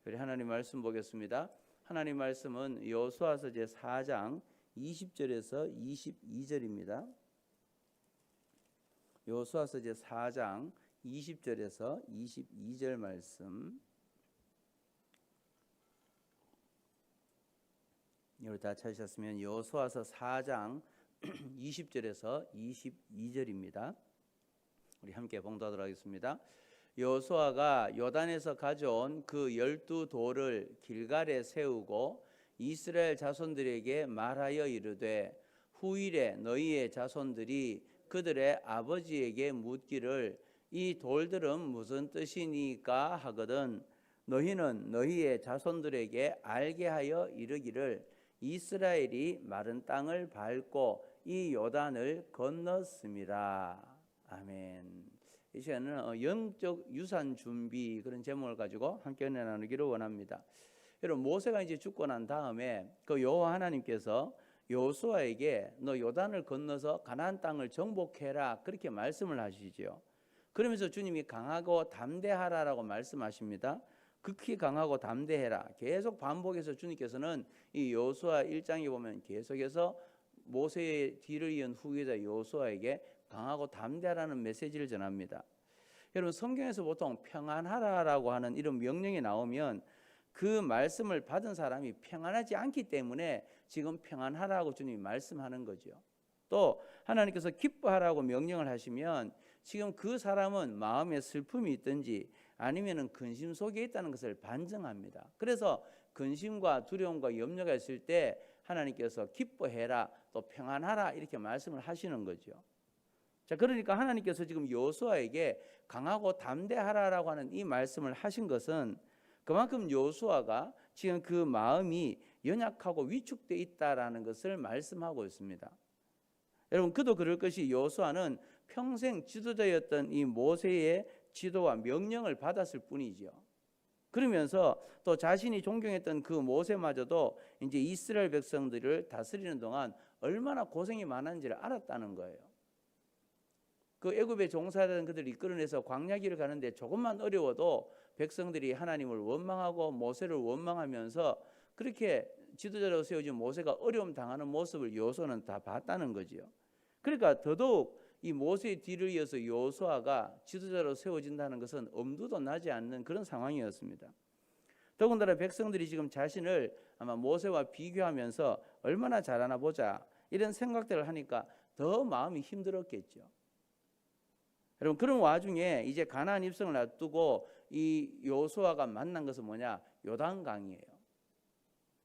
우리 하나님 말씀 보겠습니다. 하나님 말씀은 여호수아서 제4장 20절에서 22절입니다. 여호수아서 제4장 20절에서 22절 말씀. 여러분 다 찾으셨으면 여호수아서 4장 20절에서 22절입니다. 우리 함께 봉독하도록 하겠습니다. 여호수아가 요단에서 가져온 그 12돌을 길갈에 세우고 이스라엘 자손들에게 말하여 이르되 후일에 너희의 자손들이 그들의 아버지에게 묻기를 이 돌들은 무슨 뜻이니까 하거든 너희는 너희의 자손들에게 알게 하여 이르기를 이스라엘이 마른 땅을 밟고 이 요단을 건넜습니다. 아멘. 이 시간은 영적 유산 준비 그런 제목을 가지고 함께 은혜 나누기를 원합니다. 여러분 모세가 이제 죽고 난 다음에 그 여호와 하나님께서 여호수아에게 너 요단을 건너서 가나안 땅을 정복해라 그렇게 말씀을 하시죠. 그러면서 주님이 강하고 담대하라라고 말씀하십니다. 극히 강하고 담대해라 계속 반복해서 주님께서는 이 여호수아 1장에 보면 계속해서 모세의 뒤를 이은 후계자 여호수아에게 강하고 담대하라는 메시지를 전합니다. 여러분 성경에서 보통 평안하라라고 하는 이런 명령이 나오면 그 말씀을 받은 사람이 평안하지 않기 때문에 지금 평안하라고 주님이 말씀하는 거죠. 또 하나님께서 기뻐하라고 명령을 하시면 지금 그 사람은 마음에 슬픔이 있든지 아니면은 근심 속에 있다는 것을 반증합니다. 그래서 근심과 두려움과 염려가 있을 때 하나님께서 기뻐해라 또 평안하라 이렇게 말씀을 하시는 거죠. 자, 그러니까 하나님께서 지금 여호수아에게 강하고 담대하라라고 하는 이 말씀을 하신 것은 그만큼 여호수아가 지금 그 마음이 연약하고 위축되어 있다라는 것을 말씀하고 있습니다. 여러분 그도 그럴 것이 여호수아는 평생 지도자였던 이 모세의 지도와 명령을 받았을 뿐이죠. 그러면서 또 자신이 존경했던 그 모세마저도 이제 이스라엘 백성들을 다스리는 동안 얼마나 고생이 많은지를 알았다는 거예요. 그 애굽에 종사하던 그들을 이끌어내서 광야길을 가는데 조금만 어려워도 백성들이 하나님을 원망하고 모세를 원망하면서 그렇게 지도자로 세워진 모세가 어려움 당하는 모습을 여호수아는 다 봤다는 거지요. 그러니까 더더욱 이 모세의 뒤를 이어서 여호수아가 지도자로 세워진다는 것은 엄두도 나지 않는 그런 상황이었습니다. 더군다나 백성들이 지금 자신을 아마 모세와 비교하면서 얼마나 잘하나 보자 이런 생각들을 하니까 더 마음이 힘들었겠죠. 여러분 그런 와중에 이제 가나안 입성을 앞두고 이 여호수아가 만난 것은 뭐냐? 요단강이에요.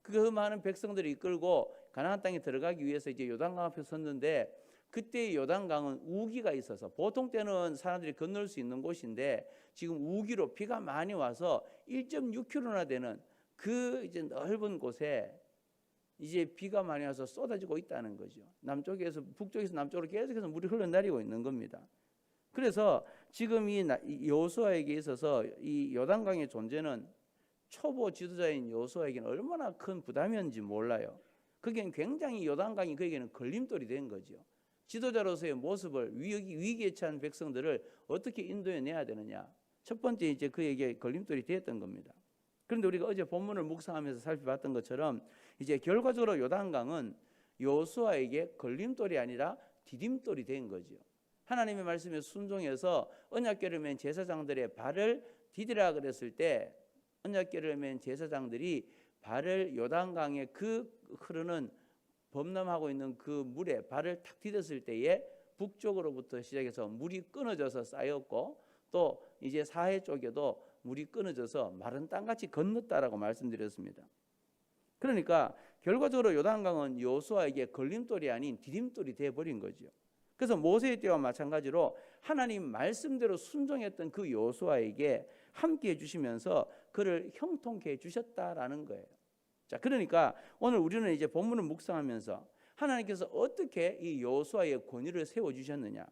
그 많은 백성들이 이끌고 가나안 땅에 들어가기 위해서 이제 요단강 앞에 섰는데 그때 요단강은 우기가 있어서 보통 때는 사람들이 건널 수 있는 곳인데 지금 우기로 비가 많이 와서 1.6km나 되는 그 이제 넓은 곳에 이제 비가 많이 와서 쏟아지고 있다는 거죠. 남쪽에서 북쪽에서 남쪽으로 계속해서 물이 흘러내리고 있는 겁니다. 그래서 지금 이 여호수아에게 있어서 이 요단강의 존재는 초보 지도자인 여호수아에게는 얼마나 큰 부담이었는지 몰라요. 그게 굉장히 요단강이 그에게는 걸림돌이 된 거죠. 지도자로서의 모습을 위기에 처한 백성들을 어떻게 인도해내야 되느냐. 첫 번째 이제 그에게 걸림돌이 되었던 겁니다. 그런데 우리가 어제 본문을 묵상하면서 살펴봤던 것처럼 이제 결과적으로 요단강은 여호수아에게 걸림돌이 아니라 디딤돌이 된 거죠. 하나님의 말씀에 순종해서 언약궤를 맨 제사장들의 발을 디디라 그랬을 때 언약궤를 맨 제사장들이 발을 요단강에 그 흐르는 범람하고 있는 그 물에 발을 탁 디뎠을 때에 북쪽으로부터 시작해서 물이 끊어져서 쌓였고 또 이제 사해 쪽에도 물이 끊어져서 마른 땅같이 건넜다라고 말씀드렸습니다. 그러니까 결과적으로 요단강은 여호수아에게 걸림돌이 아닌 디딤돌이 되어버린 거죠. 그래서 모세의 때와 마찬가지로 하나님 말씀대로 순종했던 그 여호수아에게 함께 해주시면서 그를 형통케 해주셨다라는 거예요. 자, 그러니까 오늘 우리는 이제 본문을 묵상하면서 하나님께서 어떻게 이 여호수아의 권위를 세워주셨느냐,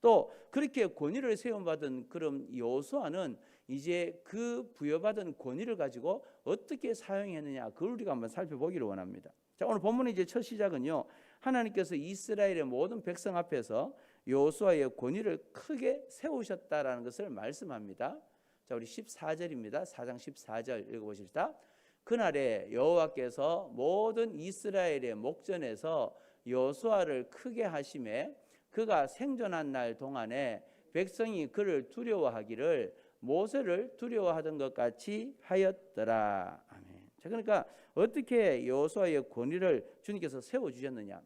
또 그렇게 권위를 세움받은 그런 여호수아는 이제 그 부여받은 권위를 가지고 어떻게 사용했느냐, 그걸 우리가 한번 살펴보기를 원합니다. 자, 오늘 본문의 이제 첫 시작은요, 하나님께서 이스라엘의 모든 백성 앞에서 여호수아의 권위를 크게 세우셨다라는 것을 말씀합니다. 자, 우리 14절입니다. 4장 14절 읽어보십시다. 그날에 여호와께서 모든 이스라엘의 목전에서 여호수아를 크게 하심에 그가 생존한 날 동안에 백성이 그를 두려워하기를 모세를 두려워하던 것 같이 하였더라. 아멘. 자, 그러니까 어떻게 여호수아의 권위를 주님께서 세워주셨느냐.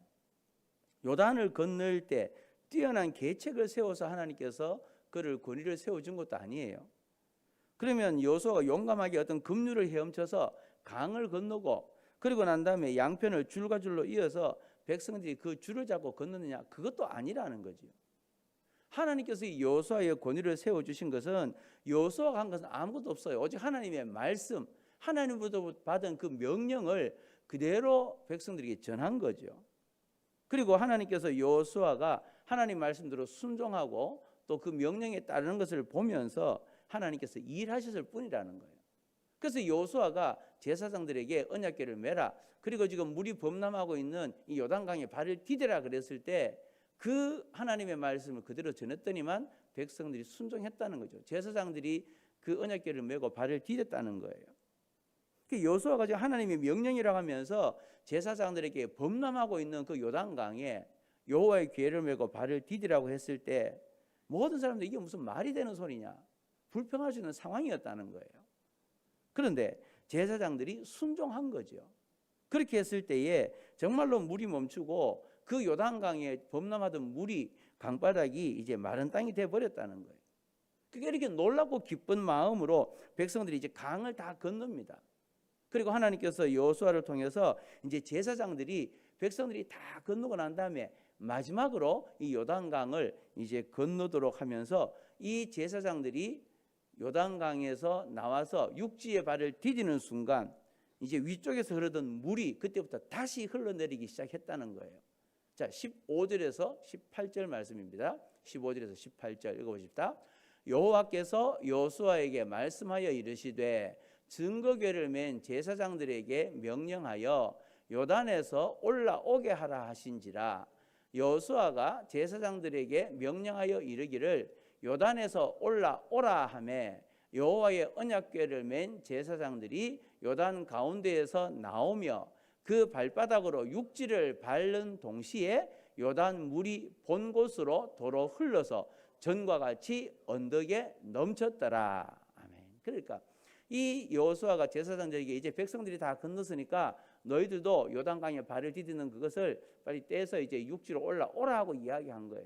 요단을 건널 때 뛰어난 계책을 세워서 하나님께서 그를 권위를 세워준 것도 아니에요. 그러면 여호수아가 용감하게 어떤 급류를 헤엄쳐서 강을 건너고 그리고 난 다음에 양편을 줄과 줄로 이어서 백성들이 그 줄을 잡고 건너느냐, 그것도 아니라는 거죠. 하나님께서 이 여호수아의 권위를 세워주신 것은 여호수아가 한 것은 아무것도 없어요. 오직 하나님의 말씀, 하나님으로부터 받은 그 명령을 그대로 백성들에게 전한 거죠. 그리고 하나님께서 여호수아가 하나님 말씀대로 순종하고 또 그 명령에 따르는 것을 보면서 하나님께서 일하셨을 뿐이라는 거예요. 그래서 여호수아가 제사장들에게 언약궤를 메라, 그리고 지금 물이 범람하고 있는 이 요단강에 발을 디뎌라 그랬을 때 그 하나님의 말씀을 그대로 전했더니만 백성들이 순종했다는 거죠. 제사장들이 그 언약궤를 메고 발을 디뎠다는 거예요. 여호수아가 지금 하나님의 명령이라고 하면서 제사장들에게 범람하고 있는 그 요단강에 여호와의 궤를 메고 발을 디디라고 했을 때 모든 사람들이 이게 무슨 말이 되는 소리냐, 불평할 수 있는 상황이었다는 거예요. 그런데 제사장들이 순종한 거죠. 그렇게 했을 때에 정말로 물이 멈추고 그 요단강에 범람하던 물이 강바닥이 이제 마른 땅이 돼 버렸다는 거예요. 그게 이렇게 놀랍고 기쁜 마음으로 백성들이 이제 강을 다 건넙니다. 그리고 하나님께서 여호수아를 통해서 이제 제사장들이 백성들이 다 건너고 난 다음에 마지막으로 이 요단강을 이제 건너도록 하면서 이 제사장들이 요단강에서 나와서 육지에 발을 디디는 순간 이제 위쪽에서 흐르던 물이 그때부터 다시 흘러내리기 시작했다는 거예요. 자, 15절에서 18절 말씀입니다. 15절에서 18절 읽어보십시다. 여호와께서 여호수아에게 말씀하여 이르시되 증거궤를 맨 제사장들에게 명령하여 요단에서 올라오게 하라 하신지라. 여호수아가 제사장들에게 명령하여 이르기를 요단에서 올라오라 하매 여호와의 언약궤를 맨 제사장들이 요단 가운데에서 나오며 그 발바닥으로 육지를 밟는 동시에 요단 물이 본 곳으로 도로 흘러서 전과 같이 언덕에 넘쳤더라. 아멘. 그러니까 이 여호수아가 제사장들에게 이제 백성들이 다 건넜으니까 너희들도 요단강에 발을 디디는 그것을 빨리 떼서 이제 육지로 올라오라고 이야기한 거예요.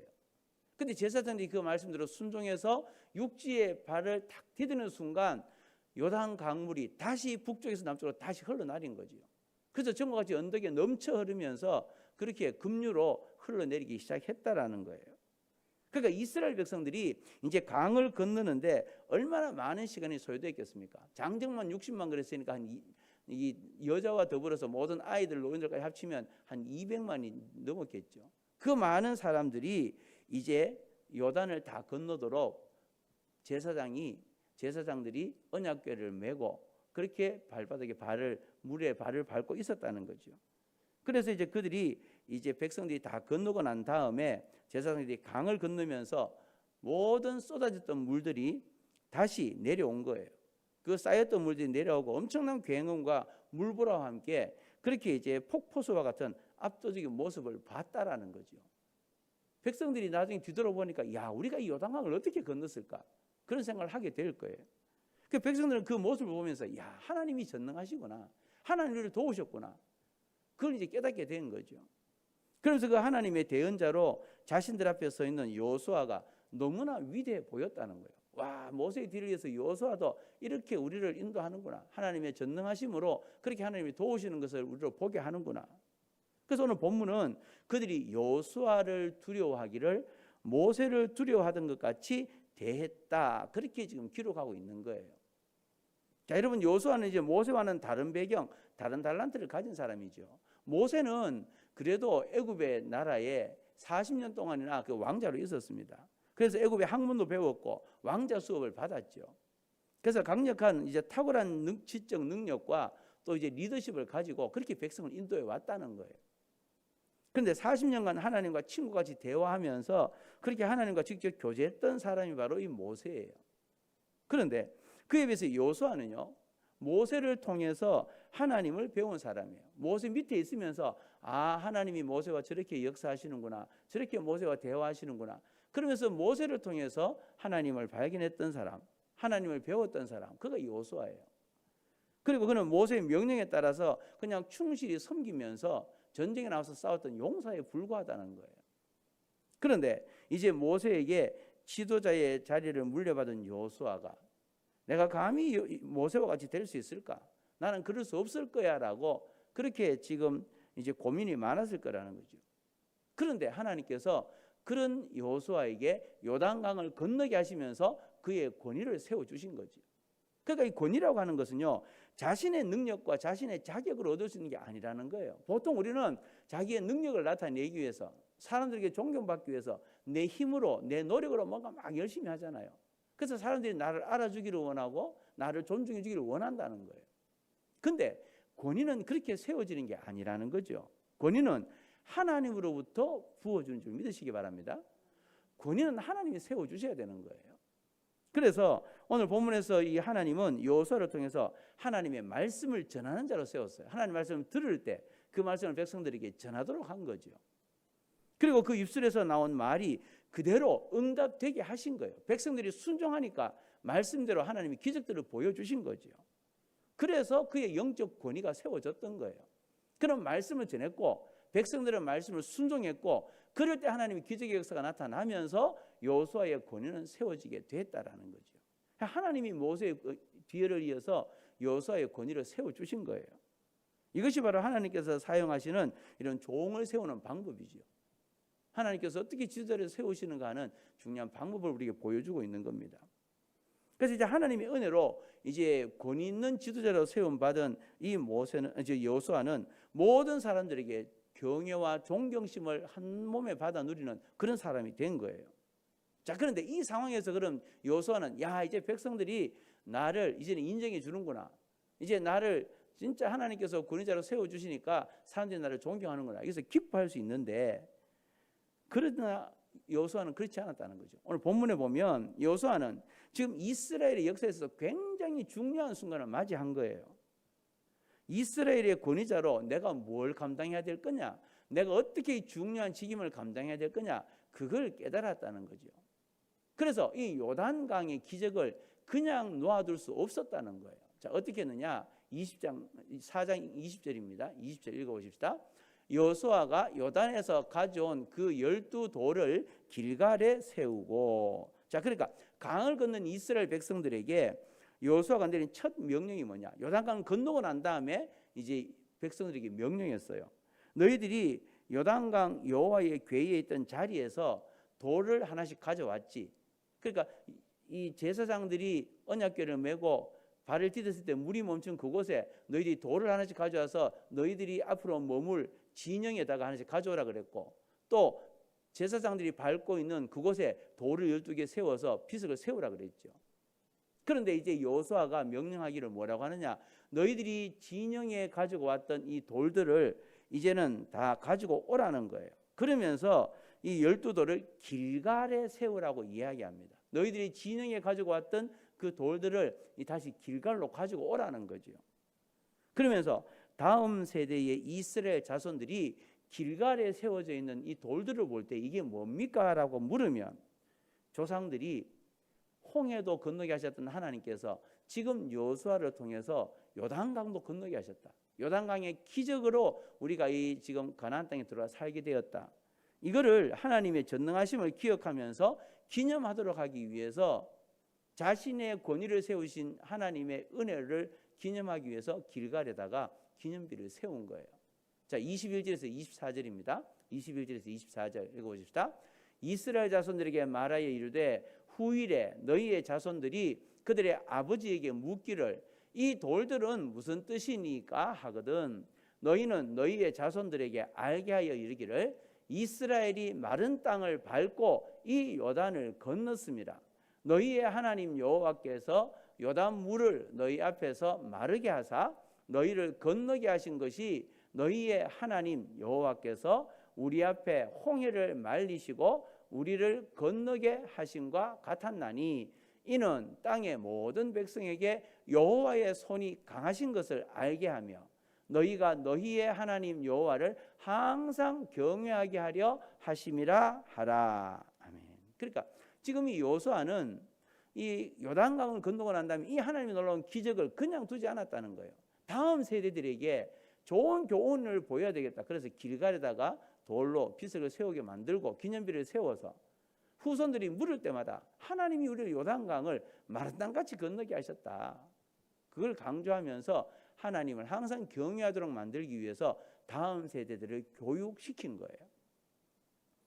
근데 제사장들이 그 말씀대로 순종해서 육지에 발을 탁 디디는 순간 요단 강물이 다시 북쪽에서 남쪽으로 다시 흘러내린 거죠. 그래서 전과 같이 언덕에 넘쳐 흐르면서 그렇게 급류로 흘러내리기 시작했다라는 거예요. 그러니까 이스라엘 백성들이 이제 강을 건너는데 얼마나 많은 시간이 소요됐겠습니까? 장정만 60만 그랬으니까 이 여자와 더불어서 모든 아이들 노인들까지 합치면 한 200만이 넘었겠죠. 그 많은 사람들이 이제 요단을 다 건너도록 제사장들이 언약궤를 메고 그렇게 발바닥에 물에 발을 밟고 있었다는 거죠. 그래서 이제 그들이 이제 백성들이 다 건너고 난 다음에 제사장들이 강을 건너면서 모든 쏟아졌던 물들이 다시 내려온 거예요. 그 쌓였던 물들이 내려오고 엄청난 굉음과 물보라와 함께 그렇게 이제 폭포수와 같은 압도적인 모습을 봤다라는 거죠. 백성들이 나중에 뒤돌아보니까 야, 우리가 이 요단강을 어떻게 건넜을까? 그런 생각을 하게 될 거예요. 그 백성들은 그 모습을 보면서 야, 하나님이 전능하시구나. 하나님이 우리를 도우셨구나. 그걸 이제 깨닫게 된 거죠. 그러면서 그 하나님의 대언자로 자신들 앞에 서 있는 여호수아가 너무나 위대해 보였다는 거예요. 와, 모세의 뒤를 이어서 여호수아도 이렇게 우리를 인도하는구나. 하나님의 전능하심으로 그렇게 하나님이 도우시는 것을 우리로 보게 하는구나. 그래서 오늘 본문은 그들이 여호수아를 두려워하기를 모세를 두려워하던 것 같이 대했다. 그렇게 지금 기록하고 있는 거예요. 자, 여러분, 여호수아는 이제 모세와는 다른 배경, 다른 달란트를 가진 사람이죠. 모세는 그래도 애굽의 나라에 40년 동안이나 그 왕자로 있었습니다. 그래서 애굽의 학문도 배웠고 왕자 수업을 받았죠. 그래서 강력한 이제 탁월한 지적 능력과 또 이제 리더십을 가지고 그렇게 백성을 인도해 왔다는 거예요. 그런데 40년간 하나님과 친구같이 대화하면서 그렇게 하나님과 직접 교제했던 사람이 바로 이 모세예요. 그런데 그에 비해서 여호수아는요, 모세를 통해서 하나님을 배운 사람이에요. 모세 밑에 있으면서 하나님이 모세와 저렇게 역사하시는구나, 저렇게 모세와 대화하시는구나, 그러면서 모세를 통해서 하나님을 발견했던 사람, 하나님을 배웠던 사람, 그가 여호수아예요. 그리고 그는 모세의 명령에 따라서 그냥 충실히 섬기면서 전쟁에 나와서 싸웠던 용사에 불과하다는 거예요. 그런데 이제 모세에게 지도자의 자리를 물려받은 여호수아가 내가 감히 모세와 같이 될 수 있을까? 나는 그럴 수 없을 거야 라고 그렇게 지금 이제 고민이 많았을 거라는 거죠. 그런데 하나님께서 그런 여호수아에게 요단강을 건너게 하시면서 그의 권위를 세워주신 거죠. 그러니까 이 권위라고 하는 것은요, 자신의 능력과 자신의 자격을 얻을 수 있는 게 아니라는 거예요. 보통 우리는 자기의 능력을 나타내기 위해서, 사람들에게 존경받기 위해서 내 힘으로, 내 노력으로 뭔가 막 열심히 하잖아요. 그래서 사람들이 나를 알아주기를 원하고 나를 존중해 주기를 원한다는 거예요. 근데 권위는 그렇게 세워지는 게 아니라는 거죠. 권위는 하나님으로부터 부어주는 줄 믿으시기 바랍니다. 권위는 하나님이 세워주셔야 되는 거예요. 그래서 오늘 본문에서 이 하나님은 여호수아를 통해서 하나님의 말씀을 전하는 자로 세웠어요. 하나님 말씀을 들을 때 그 말씀을 백성들에게 전하도록 한 거죠. 그리고 그 입술에서 나온 말이 그대로 응답되게 하신 거예요. 백성들이 순종하니까 말씀대로 하나님이 기적들을 보여주신 거죠. 그래서 그의 영적 권위가 세워졌던 거예요. 그런 말씀을 전했고 백성들은 말씀을 순종했고, 그럴 때 하나님의 기적의 역사가 나타나면서 여호수아의 권위는 세워지게 됐다라는 거죠. 하나님이 모세의 뒤를 이어서 여호수아의 권위를 세워주신 거예요. 이것이 바로 하나님께서 사용하시는 이런 종을 세우는 방법이죠. 하나님께서 어떻게 지도자를 세우시는가 하는 중요한 방법을 우리에게 보여주고 있는 겁니다. 그래서 이제 하나님의 은혜로 이제 권위 있는 지도자로 세움 받은 이 모세는, 이제 여호수아는 모든 사람들에게 경외와 존경심을 한 몸에 받아 누리는 그런 사람이 된 거예요. 자, 그런데 이 상황에서 그럼 여호수아는 이제 백성들이 나를 이제는 인정해 주는구나, 이제 나를 진짜 하나님께서 권위자로 세워주시니까 사람들이 나를 존경하는구나, 그래서 기뻐할 수 있는데, 그러나 여호수아는 그렇지 않았다는 거죠. 오늘 본문에 보면 여호수아는 지금 이스라엘의 역사에서 굉장히 중요한 순간을 맞이한 거예요. 이스라엘의 권위자로 내가 뭘 감당해야 될 거냐, 내가 어떻게 이 중요한 직임을 감당해야 될 거냐, 그걸 깨달았다는 거죠. 그래서 이 요단강의 기적을 그냥 놓아둘 수 없었다는 거예요. 자, 어떻게 했느냐? 4장 20절입니다. 20절 읽어보십시다. 여호수아가 요단에서 가져온 그 12돌을 길갈에 세우고, 자, 그러니까 강을 건넌 이스라엘 백성들에게 여호수아가 내린 첫 명령이 뭐냐? 요단강을 건너고 난 다음에 이제 백성들에게 명령했어요. 너희들이 요단강 여호와의 궤에 있던 자리에서 돌을 하나씩 가져왔지. 그러니까 이 제사장들이 언약궤를 메고 발을 디뎠을 때 물이 멈춘 그곳에 너희들이 돌을 하나씩 가져와서 너희들이 앞으로 머물 진영에다가 하나씩 가져오라 그랬고, 또 제사장들이 밟고 있는 그곳에 돌을 12개 세워서 비석을 세우라 그랬죠. 그런데 이제 여호수아가 명령하기를 뭐라고 하느냐? 너희들이 진영에 가지고 왔던 이 돌들을 이제는 다 가지고 오라는 거예요. 그러면서 이 12돌을 길갈에 세우라고 이야기합니다. 너희들이 진영에 가지고 왔던 그 돌들을 다시 길갈로 가지고 오라는 거죠. 그러면서 다음 세대의 이스라엘 자손들이 길갈에 세워져 있는 이 돌들을 볼 때 이게 뭡니까? 라고 물으면 조상들이 홍해도 건너게 하셨던 하나님께서 지금 여호수아를 통해서 요단강도 건너게 하셨다. 요단강의 기적으로 우리가 이 지금 가나안 땅에 들어와 살게 되었다. 이거를 하나님의 전능하심을 기억하면서 기념하도록 하기 위해서 자신의 권위를 세우신 하나님의 은혜를 기념하기 위해서 길갈에다가 기념비를 세운 거예요. 자, 21절에서 24절입니다. 21절에서 24절 읽어보십시다. 이스라엘 자손들에게 말하여 이르되 후일에 너희의 자손들이 그들의 아버지에게 묻기를 이 돌들은 무슨 뜻이니까 하거든 너희는 너희의 자손들에게 알게 하여 이르기를 이스라엘이 마른 땅을 밟고 이 요단을 건넜습니다. 너희의 하나님 여호와께서 요단 물을 너희 앞에서 마르게 하사 너희를 건너게 하신 것이 너희의 하나님 여호와께서 우리 앞에 홍해를 말리시고 우리를 건너게 하신과 같았나니 이는 땅의 모든 백성에게 여호와의 손이 강하신 것을 알게 하며 너희가 너희의 하나님 여호와를 항상 경외하게 하려 하심이라 하라. 아멘. 그러니까 지금 이 여호수아는 이 요단강을 건너고 난 다음에 이 하나님이 놀라운 기적을 그냥 두지 않았다는 거예요. 다음 세대들에게 좋은 교훈을 보여야 되겠다. 그래서 길갈에다가 돌로 비석을 세우게 만들고 기념비를 세워서 후손들이 물을 때마다 하나님이 우리를 요단강을 마라탕같이 건너게 하셨다. 그걸 강조하면서 하나님을 항상 경외하도록 만들기 위해서 다음 세대들을 교육시킨 거예요.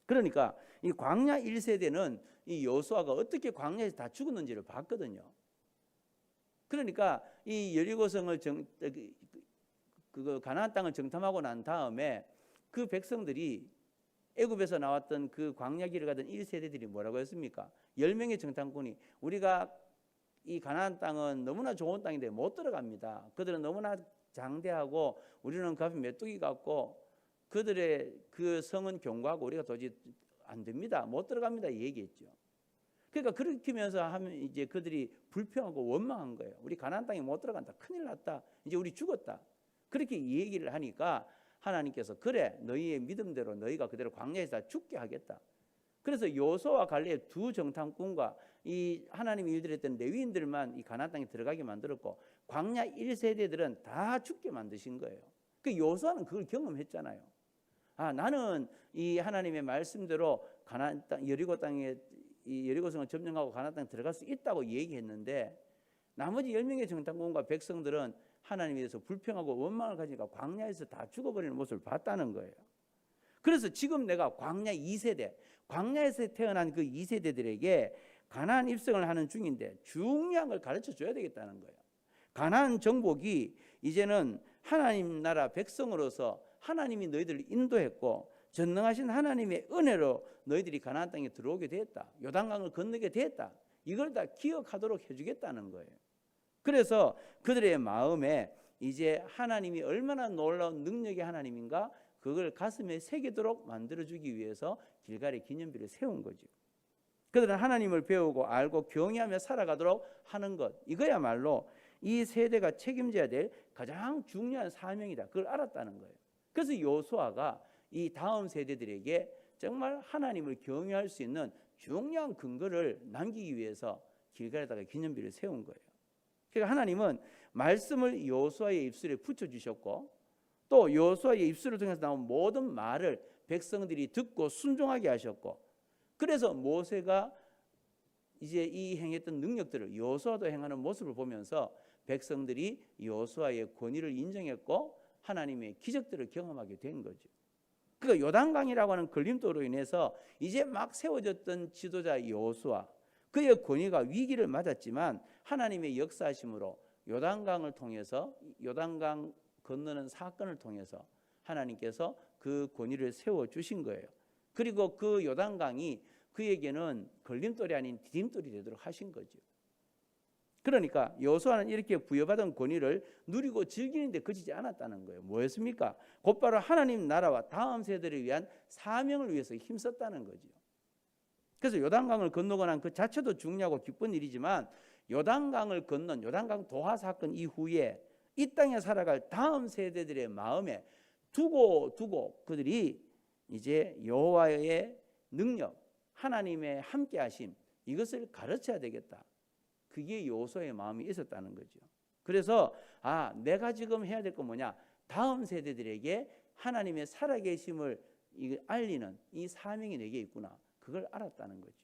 그러니까 이 광야 1세대는 이 여호수아가 어떻게 광야에서 다 죽었는지를 봤거든요. 그러니까 이 여리고성을 가나안 땅을 정탐하고 난 다음에 그 백성들이 애굽에서 나왔던 그 광야 길을 가던 1세대들이 뭐라고 했습니까? 10명의 정탐꾼이 우리가 이 가나안 땅은 너무나 좋은 땅인데 못 들어갑니다. 그들은 너무나 장대하고 우리는 그 앞에 메뚜기 같고 그들의 그 성은 견고하고 우리가 도저히 안 됩니다. 못 들어갑니다. 얘기했죠. 그러니까 그렇게 하면서 하면 이제 그들이 불평하고 원망한 거예요. 우리 가나안 땅에 못 들어간다. 큰일 났다. 이제 우리 죽었다. 그렇게 얘기를 하니까 하나님께서 그래 너희의 믿음대로 너희가 그대로 광야에서 다 죽게 하겠다. 그래서 여호수아와 갈렙 두 정탐꾼과 이 하나님이 일들했던 레위인들만 이 가나안 땅에 들어가게 만들었고 광야 1세대들은 다 죽게 만드신 거예요. 그 여호수아는 그걸 경험했잖아요. 아, 나는 이 하나님의 말씀대로 가나안 땅 여리고 땅에 이 여리고성을 점령하고 가나안 땅에 들어갈 수 있다고 얘기했는데 나머지 10명의 정탐꾼과 백성들은 하나님에 대해서 불평하고 원망을 가지니까 광야에서 다 죽어버리는 모습을 봤다는 거예요. 그래서 지금 내가 광야 2세대, 광야에서 태어난 그 2세대들에게 가나안 입성을 하는 중인데 중요한 걸 가르쳐 줘야 되겠다는 거예요. 가나안 정복이 이제는 하나님 나라 백성으로서 하나님이 너희들을 인도했고 전능하신 하나님의 은혜로 너희들이 가나안 땅에 들어오게 되었다. 요단강을 건너게 되었다. 이걸 다 기억하도록 해주겠다는 거예요. 그래서 그들의 마음에 이제 하나님이 얼마나 놀라운 능력의 하나님인가 그걸 가슴에 새기도록 만들어주기 위해서 길갈의 기념비를 세운 거죠. 그들은 하나님을 배우고 알고 경외하며 살아가도록 하는 것, 이거야말로 이 세대가 책임져야 될 가장 중요한 사명이다. 그걸 알았다는 거예요. 그래서 여호수아가 이 다음 세대들에게 정말 하나님을 경외할 수 있는 중요한 근거를 남기기 위해서 길갈에다가 기념비를 세운 거예요. 그러니까 하나님은 말씀을 여호수아의 입술에 붙여주셨고 또 여호수아의 입술을 통해서 나온 모든 말을 백성들이 듣고 순종하게 하셨고 그래서 모세가 이제 이 행했던 능력들을 여호수아도 행하는 모습을 보면서 백성들이 여호수아의 권위를 인정했고 하나님의 기적들을 경험하게 된 거죠. 그러니까 요단강이라고 하는 걸림돌로 인해서 이제 막 세워졌던 지도자 여호수아 그의 권위가 위기를 맞았지만 하나님의 역사하심으로 요단강을 통해서 요단강 건너는 사건을 통해서 하나님께서 그 권위를 세워주신 거예요. 그리고 그 요단강이 그에게는 걸림돌이 아닌 디딤돌이 되도록 하신 거죠. 그러니까 여호수아는 이렇게 부여받은 권위를 누리고 즐기는데 그치지 않았다는 거예요. 뭐였습니까? 곧바로 하나님 나라와 다음 세대를 위한 사명을 위해서 힘썼다는 거죠. 그래서 요단강을 건너고 난 그 자체도 중요하고 기쁜 일이지만 요단강을 건넌 요단강 도하 사건 이후에 이 땅에 살아갈 다음 세대들의 마음에 두고 그들이 이제 여호와의 능력, 하나님의 함께하심 이것을 가르쳐야 되겠다. 그게 여호수아의 마음이 있었다는 거죠. 그래서 내가 지금 해야 될 건 뭐냐? 다음 세대들에게 하나님의 살아계심을 알리는 이 사명이 내게 있구나. 그걸 알았다는 거죠.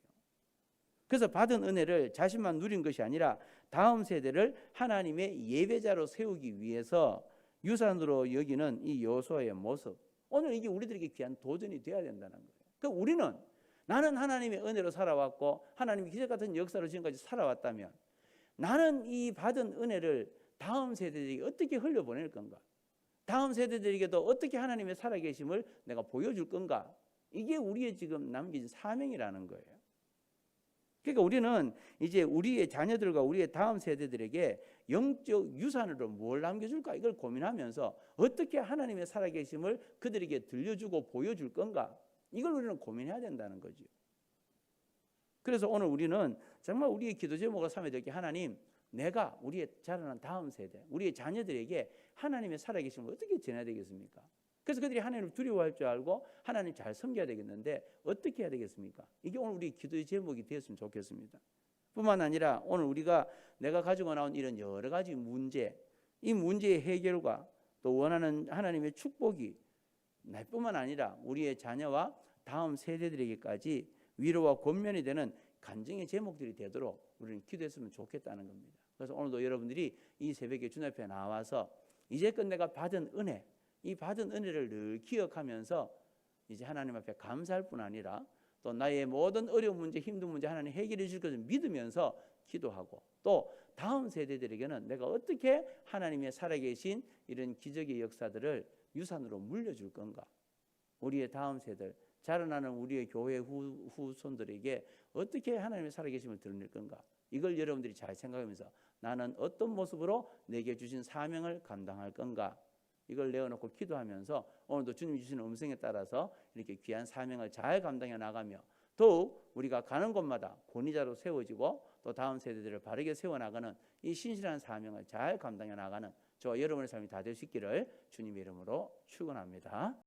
그래서 받은 은혜를 자신만 누린 것이 아니라 다음 세대를 하나님의 예배자로 세우기 위해서 유산으로 여기는 이 여호수아의 모습. 오늘 이게 우리들에게 귀한 도전이 되어야 된다는 거예요. 그러니까 우리는 나는 하나님의 은혜로 살아왔고 하나님의 기적 같은 역사로 지금까지 살아왔다면 나는 이 받은 은혜를 다음 세대들에게 어떻게 흘려보낼 건가? 다음 세대들에게도 어떻게 하나님의 살아계심을 내가 보여줄 건가? 이게 우리의 지금 남긴 사명이라는 거예요. 그러니까 우리는 이제 우리의 자녀들과 우리의 다음 세대들에게 영적 유산으로 뭘 남겨줄까? 이걸 고민하면서 어떻게 하나님의 살아계심을 그들에게 들려주고 보여줄 건가? 이걸 우리는 고민해야 된다는 거죠. 그래서 오늘 우리는 정말 우리의 기도 제목을 삼아야 될 게 하나님, 내가 우리의 자라난 다음 세대, 우리의 자녀들에게 하나님의 살아계심을 어떻게 전해야 되겠습니까? 그래서 그들이 하나님을 두려워할 줄 알고 하나님 잘 섬겨야 되겠는데 어떻게 해야 되겠습니까? 이게 오늘 우리 기도의 제목이 되었으면 좋겠습니다. 뿐만 아니라 오늘 내가 가지고 나온 이런 여러 가지 문제, 이 문제의 해결과 또 원하는 하나님의 축복이 나뿐만 아니라 우리의 자녀와 다음 세대들에게까지 위로와 권면이 되는 간증의 제목들이 되도록 우리는 기도했으면 좋겠다는 겁니다. 그래서 오늘도 여러분들이 이 새벽에 주님 앞에 나와서 이제껏 내가 받은 은혜, 이 받은 은혜를 늘 기억하면서 이제 하나님 앞에 감사할 뿐 아니라 또 나의 모든 어려운 문제, 힘든 문제 하나님 해결해 줄 것을 믿으면서 기도하고, 또 다음 세대들에게는 내가 어떻게 하나님의 살아계신 이런 기적의 역사들을 유산으로 물려줄 건가, 우리의 다음 세대, 자라나는 우리의 교회 후손들에게 어떻게 하나님의 살아계심을 드러낼 건가, 이걸 여러분들이 잘 생각하면서 나는 어떤 모습으로 내게 주신 사명을 감당할 건가, 이걸 내어놓고 기도하면서 오늘도 주님이 주시는 음성에 따라서 이렇게 귀한 사명을 잘 감당해 나가며, 더욱 우리가 가는 곳마다 권위자로 세워지고 또 다음 세대들을 바르게 세워나가는 이 신실한 사명을 잘 감당해 나가는 저와 여러분의 삶이 다 될 수 있기를 주님의 이름으로 축원합니다.